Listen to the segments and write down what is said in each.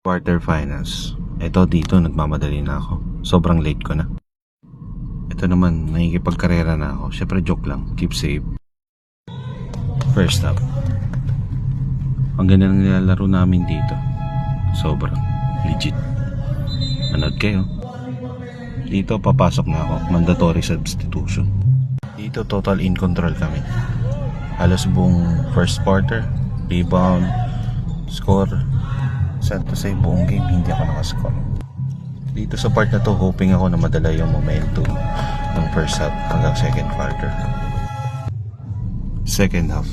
Quarterfinals. Ito dito nagmamadali na ako. Sobrang late ko na. Ito naman nakikipagkarera na ako. Syempre joke lang. Keep safe. First up. Ang ganda ng nilalaro namin dito. Sobrang legit. Manood kayo. Dito papasok na ako. Mandatory substitution. Dito total in control kami. Halos buong first quarter, rebound, score. Sad to say, buong game hindi ako nakascore. Dito sa part na to, hoping ako na madala yung momentum ng first half hanggang second quarter. Second half,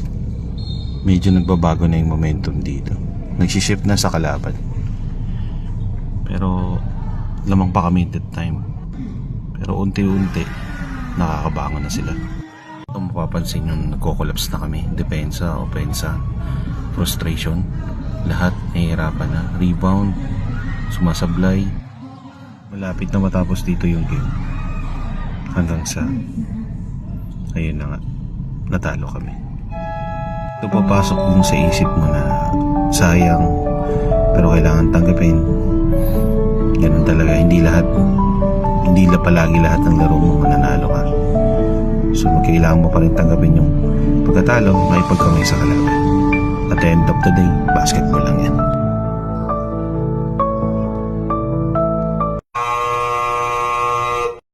medyo nagbabago na yung momentum dito. Nagsishift na sa kalaban. Pero lamang pa kami at that time. Pero unti-unti nakakabangon na sila. Kung mapapansin yung nagko-collapse na kami, depensa, opensa, frustration, lahat nahihirapan na. Rebound, sumasablay. Malapit na matapos dito yung game. Hanggang sa ayun na nga, natalo kami. Ito papasok din sa isip mo na sayang, pero kailangan tanggapin. Ganun talaga, hindi palagi lahat ng laro mo mananalo ka. So kailangan mo pa rin tanggapin yung pagkatalo, may pagkamay sa kalaban. At the end of the day, basketball lang yan.